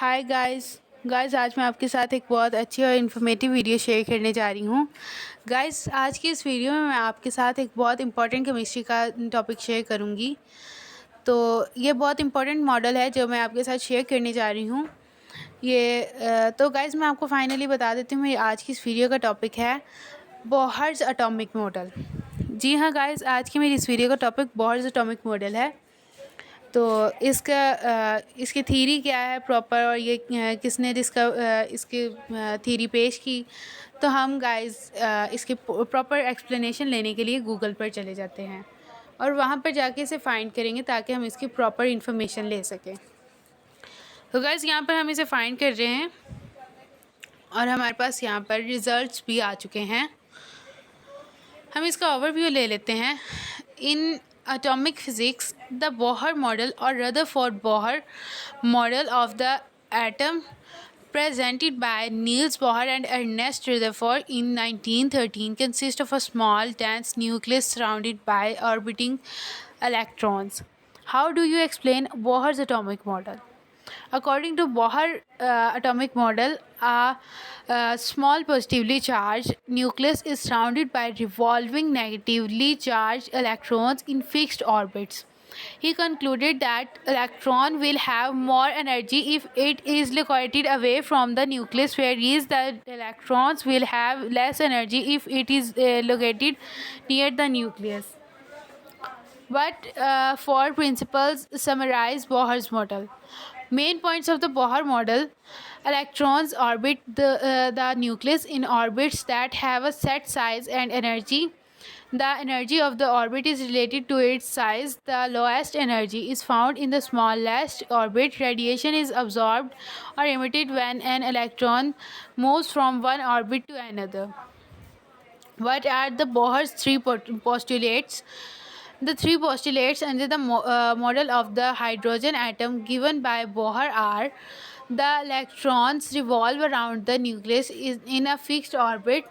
Hi guys आज मैं आपके साथ एक बहुत अच्छी और इन्फॉर्मेटिव वीडियो शेयर करने जा रही हूँ। गाइस आज की इस वीडियो में मैं आपके साथ एक बहुत इंपॉर्टेंट केमिस्ट्री का टॉपिक शेयर करूँगी। तो ये बहुत इंपॉर्टेंट मॉडल है जो मैं आपके साथ शेयर करने जा रही हूँ। तो गाइस मैं आपको फाइनली बता देती हूँ, आज की इस वीडियो का टॉपिक है बोहर्स एटॉमिक मॉडल। जी हाँ गाइस, आज की मेरी इस वीडियो का टॉपिक बोहर्स एटॉमिक मॉडल है। तो इसकी थीरी क्या है प्रॉपर, और ये किसने इसकी थीरी पेश की। तो हम गाइस इसके प्रॉपर एक्सप्लेनेशन लेने के लिए गूगल पर चले जाते हैं और वहाँ पर जाके इसे फाइंड करेंगे ताकि हम इसकी प्रॉपर इन्फॉर्मेशन ले सकें। तो गाइस यहाँ पर हम इसे फाइंड कर रहे हैं और हमारे पास यहाँ पर रिज़ल्ट्स भी आ चुके हैं। हम इसका ओवरव्यू ले लेते हैं। इन atomic physics, the Bohr model or Rutherford-Bohr model of the atom presented by Niels Bohr and Ernest Rutherford in 1913 consists of a small dense nucleus surrounded by orbiting electrons. How do you explain Bohr's atomic model? According to Bohr atomic model, a small positively charged nucleus is surrounded by revolving negatively charged electrons in fixed orbits. He concluded that electron will have more energy if it is located away from the nucleus, whereas the electrons will have less energy if it is located near the nucleus. What four principles summarize Bohr's model? Main points of the Bohr model: electrons orbit the nucleus in orbits that have a set size and energy. The energy of the orbit is related to its size. The lowest energy is found in the smallest orbit. Radiation is absorbed or emitted when an electron moves from one orbit to another. What are the Bohr's three postulates? The three postulates under the model of the hydrogen atom given by Bohr are: the electrons revolve around the nucleus in a fixed orbit.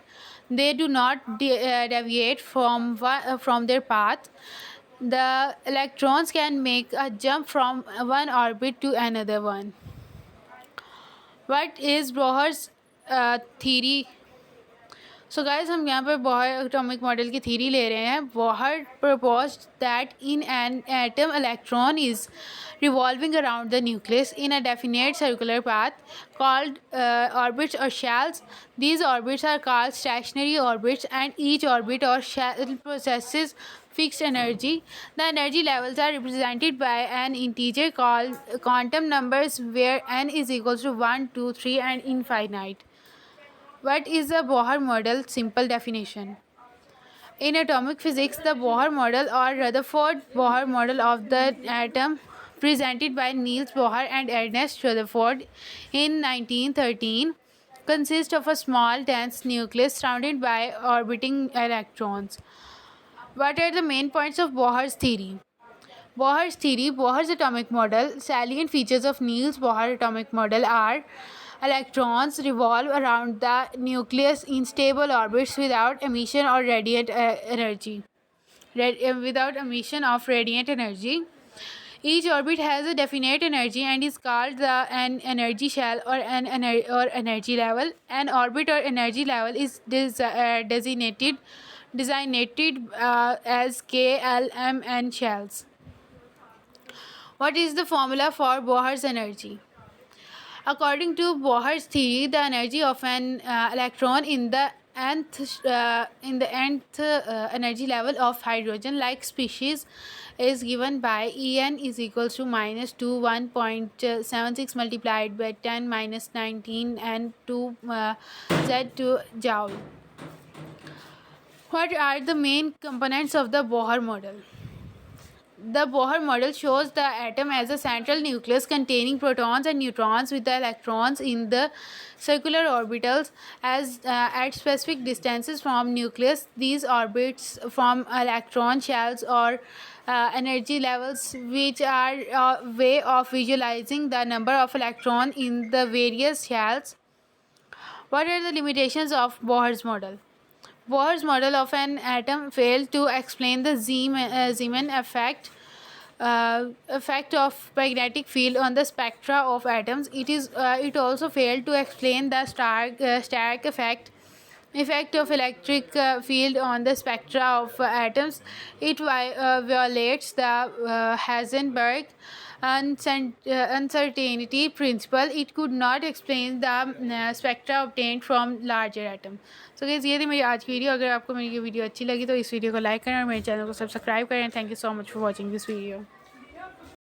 They do not deviate from their path. The electrons can make a jump from one orbit to another one. What is Bohr's theory? So guys हम यहाँ पर Bohr atomic model की theory ले रहे हैं. Bohr proposed that in an atom electron is revolving around the nucleus in a definite circular path called orbits or shells. These orbits are called stationary orbits, and each orbit or shell possesses fixed energy. The energy levels are represented by an integer called quantum numbers, where n is equals to 1, 2, 3 and infinite. What is the Bohr model? Simple definition. In atomic physics, the Bohr model or Rutherford-Bohr model of the atom presented by Niels Bohr and Ernest Rutherford in 1913 consists of a small dense nucleus surrounded by orbiting electrons. What are the main points of Bohr's theory? Bohr's theory, Bohr's atomic model. Salient features of Niels Bohr atomic model are: electrons revolve around the nucleus in stable orbits without emission or radiant energy. Without emission of radiant energy. Each orbit has a definite energy and is called an energy shell or energy level. An orbit or energy level is designated as K, L, M, and shells. What is the formula for Bohr's energy? According to Bohr's theory, the energy of an electron in the nth energy level of hydrogen-like species is given by En is equals to minus 2 1.76 multiplied by 10 minus 19 and 2 Z2 joule. What are the main components of the Bohr model? The Bohr model shows the atom as a central nucleus containing protons and neutrons, with the electrons in the circular orbitals at specific distances from nucleus. These orbits form electron shells or energy levels, which are a way of visualizing the number of electrons in the various shells. What are the limitations of Bohr's model? Bohr's model of an atom failed to explain the Zeeman effect. effect of magnetic field on the spectra of atoms. It also failed to explain the Stark effect of electric field on the spectra of atoms. It violates the Heisenberg uncertainty principle. It could not explain the spectra obtained from larger atom. So guys, ये थी मेरी आज की video. अगर आपको मेरी ये video अच्छी लगी तो इस वीडियो को लाइक करें और मेरे चैनल को सब्सक्राइब करें. Thank you so much for watching this video.